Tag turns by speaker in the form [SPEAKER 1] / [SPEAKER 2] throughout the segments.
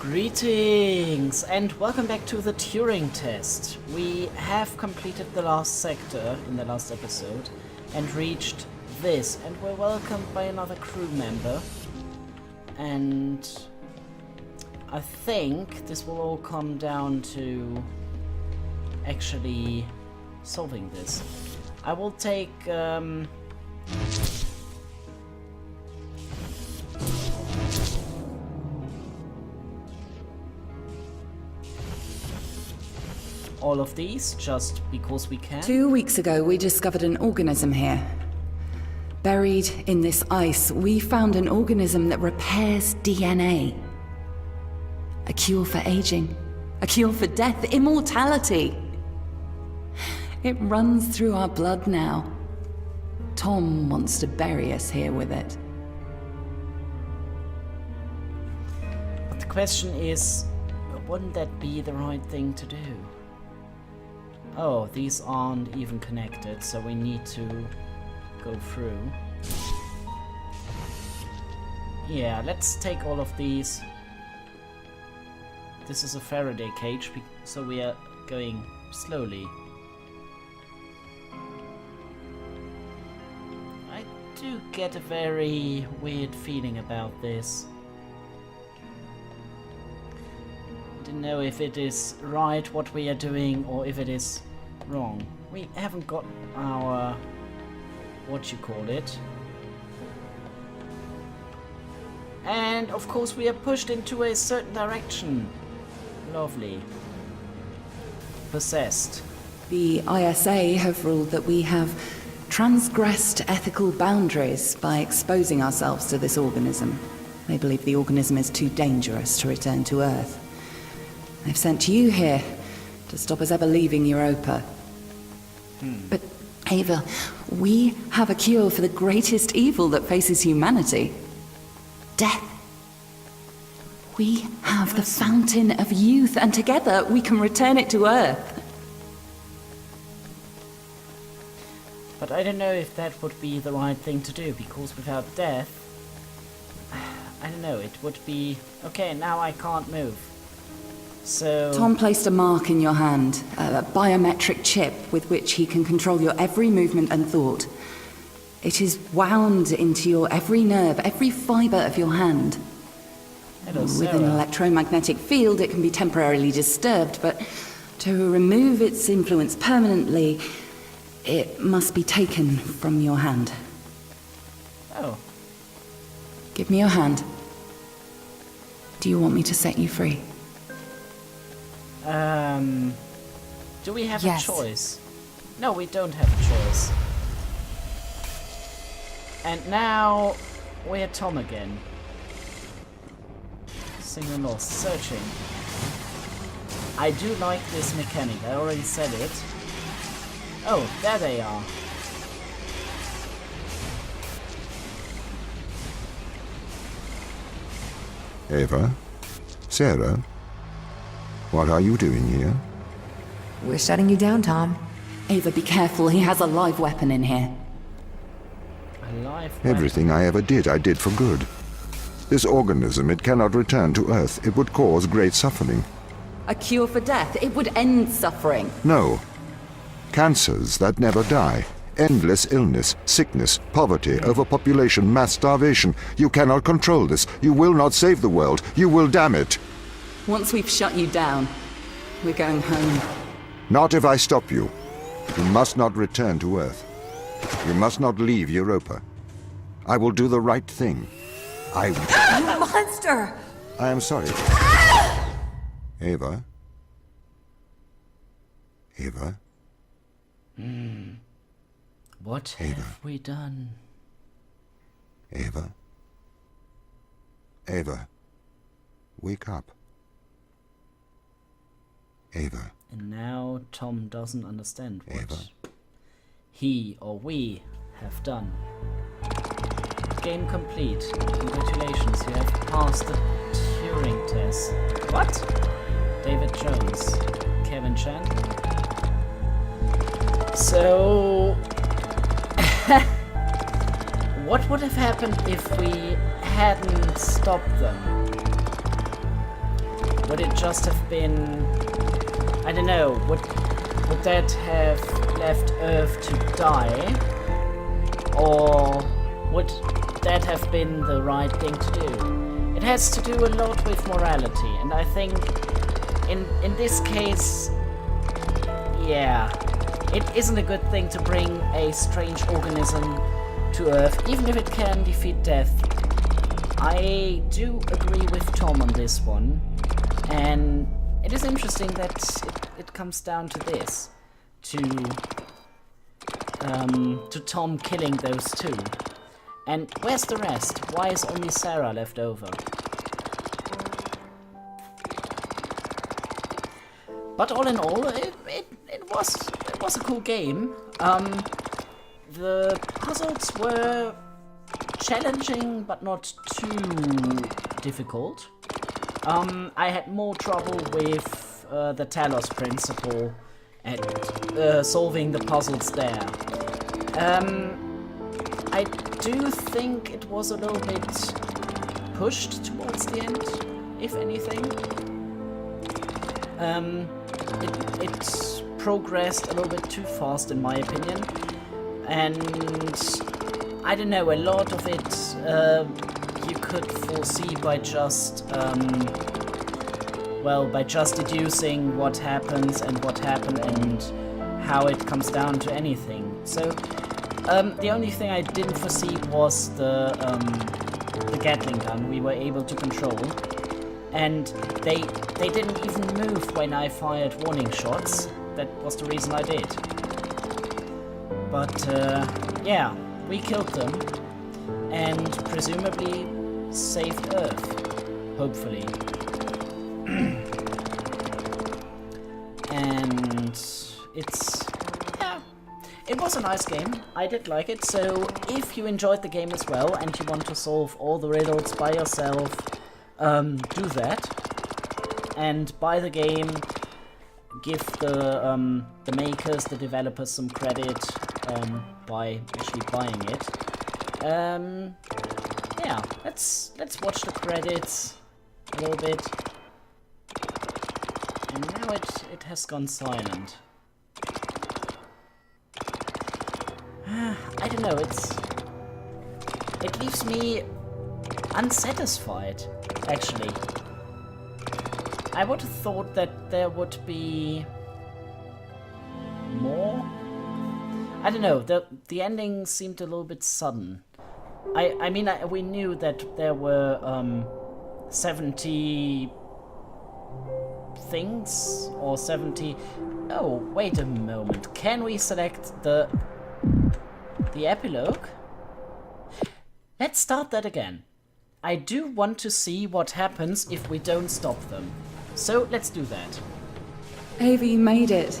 [SPEAKER 1] Greetings and welcome back to the Turing test. We have completed the last sector in the last episode and reached this, and we're welcomed by another crew member. And I think this will all come down to actually solving this. I will take all of these, just because we can.
[SPEAKER 2] 2 weeks ago, we discovered an organism here. Buried in this ice, we found an organism that repairs DNA. A cure for aging. A cure for death. Immortality. It runs through our blood now. Tom wants to bury us here with it.
[SPEAKER 1] But the question is, wouldn't that be the right thing to do? Oh, these aren't even connected, so we need to go through. Yeah, let's take all of these. This is a Faraday cage, so we are going slowly. I do get a very weird feeling about this. I don't know if it is right what we are doing or if it is wrong. We haven't got our what you call it. And of course we are pushed into a certain direction. Lovely. Possessed.
[SPEAKER 2] The ISA have ruled that we have transgressed ethical boundaries by exposing ourselves to this organism. They believe the organism is too dangerous to return to Earth. They've sent you here to stop us ever leaving Europa. But, Ava, we have a cure for the greatest evil that faces humanity. Death. We have the fountain of youth, and together we can return it to Earth.
[SPEAKER 1] But I don't know if that would be the right thing to do, because without death, I don't know, it would be... Okay, now I can't move. So...
[SPEAKER 2] Tom placed a mark in your hand, a biometric chip with which he can control your every movement and thought. It is wound into your every nerve, every fiber of your hand.
[SPEAKER 1] Hello,
[SPEAKER 2] With an electromagnetic field, it can be temporarily disturbed, but to remove its influence permanently, it must be taken from your hand.
[SPEAKER 1] Oh.
[SPEAKER 2] Give me your hand. Do you want me to set you free?
[SPEAKER 1] Do we have
[SPEAKER 2] Yes.
[SPEAKER 1] a choice? No, we don't have a choice. And now we're Tom again. Single lost. Searching. I do like this mechanic. I already said it. Oh, there they are.
[SPEAKER 3] Ava? Sarah? What are you doing here?
[SPEAKER 4] We're shutting you down, Tom.
[SPEAKER 2] Ava, be careful. He has a live weapon in here.
[SPEAKER 1] A live
[SPEAKER 3] Everything I ever did, I did for good. This organism, it cannot return to Earth. It would cause great suffering.
[SPEAKER 2] A cure for death. It would end suffering.
[SPEAKER 3] No. Cancers that never die. Endless illness, sickness, poverty, overpopulation, mass starvation. You cannot control this. You will not save the world. You will damn it.
[SPEAKER 2] Once we've shut you down, we're going home.
[SPEAKER 3] Not if I stop you. You must not return to Earth. You must not leave Europa. I will do the right thing. I will.
[SPEAKER 4] You monster!
[SPEAKER 3] I am sorry. Ava? Ava?
[SPEAKER 1] What
[SPEAKER 3] Ava.
[SPEAKER 1] have we done?
[SPEAKER 3] Ava? Ava? Wake up. Ava.
[SPEAKER 1] And now Tom doesn't understand what
[SPEAKER 3] Ava.
[SPEAKER 1] he or we have done. Game complete. Congratulations, you have passed the Turing test. What? David Jones. Kevin Chan. So... what would have happened if we hadn't stopped them? would it just have been... I don't know, would that have left Earth to die? Or would that have been the right thing to do? It has to do a lot with morality, and I think in this case, yeah, it isn't a good thing to bring a strange organism to Earth, even if it can defeat death. I do agree with Tom on this one, and it is interesting that it comes down to this, to Tom killing those two. And where's the rest? Why is only Sarah left over? But all in all, it was a cool game. The puzzles were challenging, but not too difficult. I had more trouble with the Talos principle and solving the puzzles there. I do think it was a little bit pushed towards the end, if anything. It progressed a little bit too fast, in my opinion, and I don't know, a lot of it you could foresee by just by just deducing what happens and what happened and how it comes down to anything. So the only thing I didn't foresee was the Gatling gun we were able to control, and they didn't even move when I fired warning shots. That was the reason I did. But yeah, we killed them and presumably saved Earth, hopefully. And it was a nice game. I did like it. So if you enjoyed the game as well and you want to solve all the riddles by yourself, do that and buy the game. Give the makers, the developers, some credit by actually buying it. Yeah, let's watch the credits a little bit. And now it has gone silent. I don't know, it leaves me unsatisfied, actually. I would have thought that there would be more. I don't know, the ending seemed a little bit sudden. I mean, we knew that there were 70 things, or 70... Oh, wait a moment. Can we select the epilogue? Let's start that again. I do want to see what happens if we don't stop them. So let's do that.
[SPEAKER 2] Ava, you made it.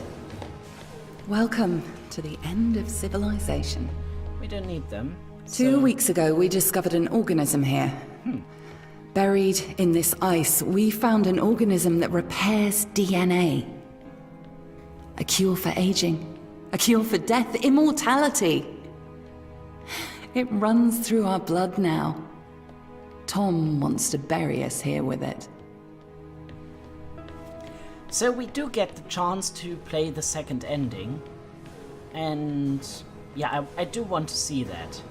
[SPEAKER 2] Welcome to the end of civilization.
[SPEAKER 1] We don't need them.
[SPEAKER 2] 2 weeks ago, we discovered an organism here. Buried in this ice, we found an organism that repairs DNA. A cure for aging. A cure for death. Immortality. It runs through our blood now. Tom wants to bury us here with it.
[SPEAKER 1] So we do get the chance to play the second ending. And yeah, I do want to see that.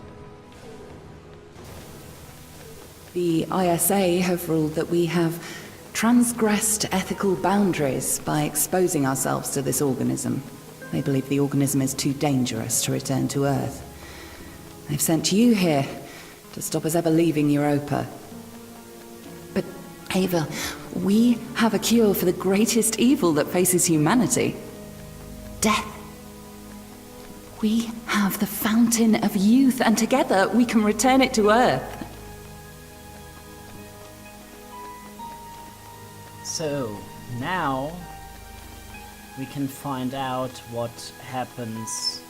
[SPEAKER 2] The ISA have ruled that we have transgressed ethical boundaries by exposing ourselves to this organism. They believe the organism is too dangerous to return to Earth. They've sent you here to stop us ever leaving Europa. But, Ava, we have a cure for the greatest evil that faces humanity. Death. We have the fountain of youth, and together we can return it to Earth.
[SPEAKER 1] So, now we can find out what happens.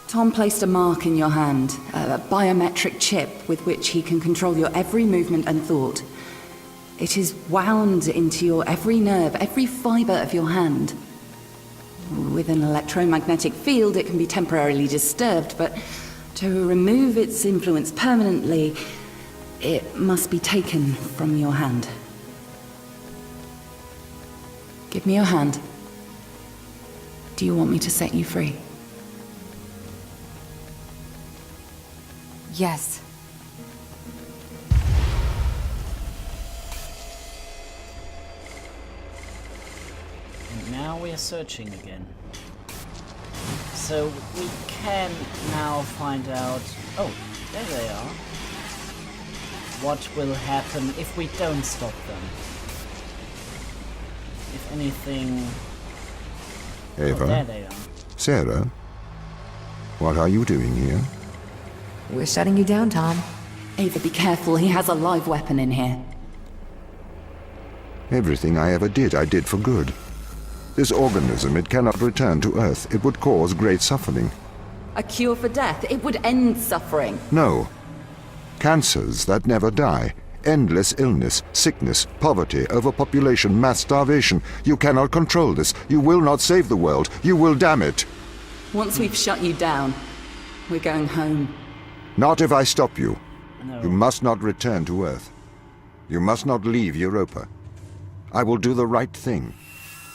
[SPEAKER 2] Tom placed a mark in your hand, a biometric chip with which he can control your every movement and thought. It is wound into your every nerve, every fiber of your hand. With an electromagnetic field, it can be temporarily disturbed, but to remove its influence permanently, it must be taken from your hand. Give me your hand. Do you want me to set you free?
[SPEAKER 4] Yes.
[SPEAKER 1] And now we are searching again. So we can now find out... Oh, there they are. What will happen if we don't stop them? If anything...
[SPEAKER 3] Ava?
[SPEAKER 1] Oh, there they are.
[SPEAKER 3] Sarah? What are you doing here?
[SPEAKER 4] We're shutting you down, Tom.
[SPEAKER 2] Ava, be careful. He has a live weapon in here.
[SPEAKER 3] Everything I ever did, I did for good. This organism, it cannot return to Earth. It would cause great suffering.
[SPEAKER 2] A cure for death. It would end suffering.
[SPEAKER 3] No. Cancers that never die. Endless illness, sickness, poverty, overpopulation, mass starvation. You cannot control this. You will not save the world. You will damn it.
[SPEAKER 2] Once we've shut you down, we're going home.
[SPEAKER 3] Not if I stop you.
[SPEAKER 1] No.
[SPEAKER 3] You must not return to Earth. You must not leave Europa. I will do the right thing.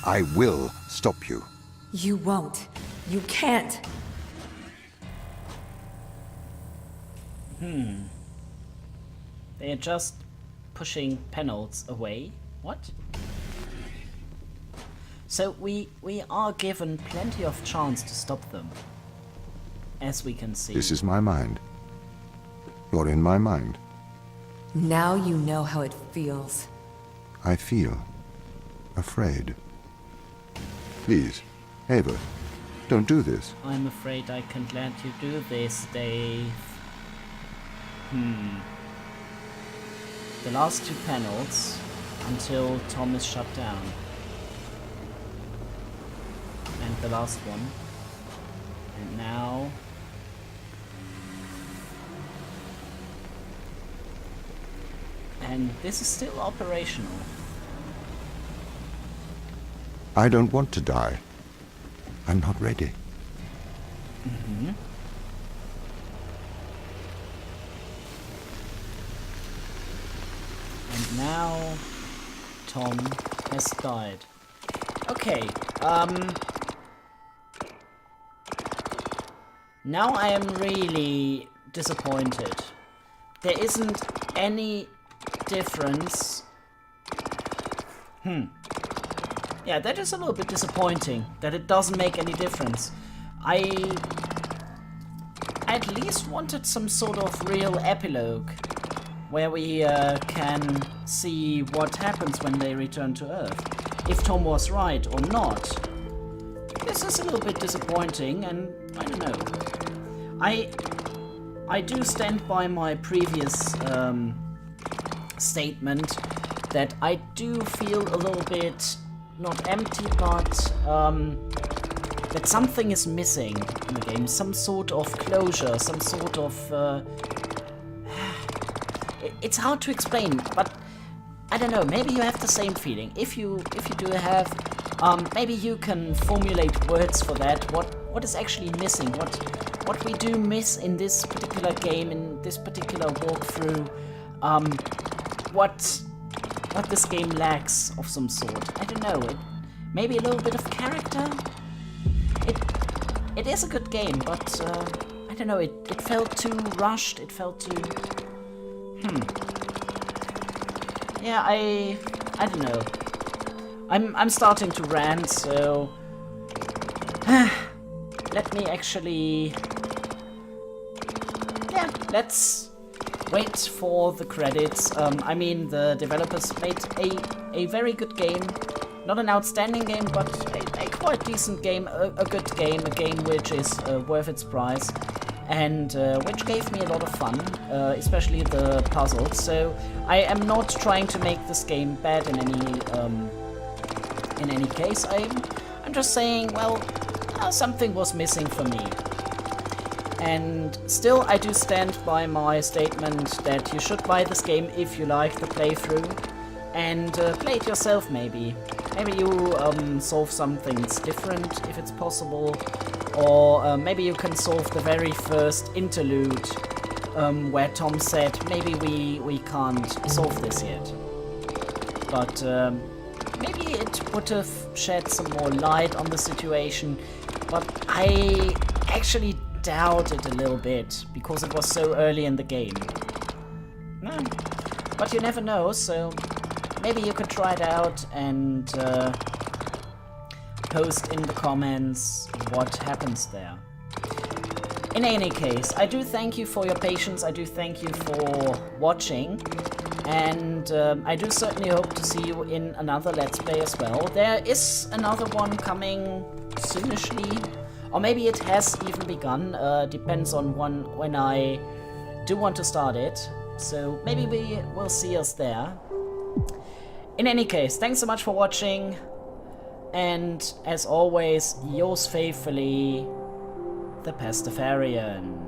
[SPEAKER 3] I will stop you.
[SPEAKER 4] You won't. You can't.
[SPEAKER 1] They are just pushing panels away. What? So we are given plenty of chance to stop them. As we can see.
[SPEAKER 3] This is my mind. You're in my mind.
[SPEAKER 4] Now you know how it feels.
[SPEAKER 3] I feel afraid. Please, Ava, don't do this.
[SPEAKER 1] I'm afraid I can't let you do this, Dave. The last two panels until Tom is shut down. And the last one. And now... And this is still operational.
[SPEAKER 3] I don't want to die. I'm not ready.
[SPEAKER 1] And now Tom has died. Okay, now I am really disappointed. There isn't any difference. Yeah, that is a little bit disappointing, that it doesn't make any difference. I at least wanted some sort of real epilogue, where we can see what happens when they return to Earth. If Tom was right or not. This is a little bit disappointing, and I don't know. I do stand by my previous statement that I do feel a little bit, not empty, but that something is missing in the game. Some sort of closure, some sort of... It's hard to explain, but I don't know, maybe you have the same feeling. If you do have, maybe you can formulate words for that. What is actually missing? What we do miss in this particular game, in this particular walkthrough? What this game lacks of some sort. I don't know. Maybe a little bit of character. It is a good game, but I don't know. It felt too rushed. It felt too. Yeah, I don't know. I'm starting to rant, so let me actually. Yeah, let's wait for the credits. I mean, the developers made a very good game. Not an outstanding game, but a quite decent game, a good game, a game which is worth its price, and which gave me a lot of fun, especially the puzzles. So I am not trying to make this game bad in any case. I'm just saying, well, something was missing for me. And still, I do stand by my statement that you should buy this game if you like the playthrough, and play it yourself maybe. Maybe you solve something that's different, if it's possible, or maybe you can solve the very first interlude, where Tom said, maybe we can't solve this yet. But maybe it would have shed some more light on the situation, but I actually doubt it a little bit, because it was so early in the game. But you never know, so maybe you could try it out and post in the comments what happens there. In any case, I do thank you for your patience, I do thank you for watching, and I do certainly hope to see you in another Let's Play as well. There is another one coming soonishly, or maybe it has even begun, depends on when I do want to start it, so maybe we will see us there. In any case, thanks so much for watching, and as always, yours faithfully, the Pastafarian.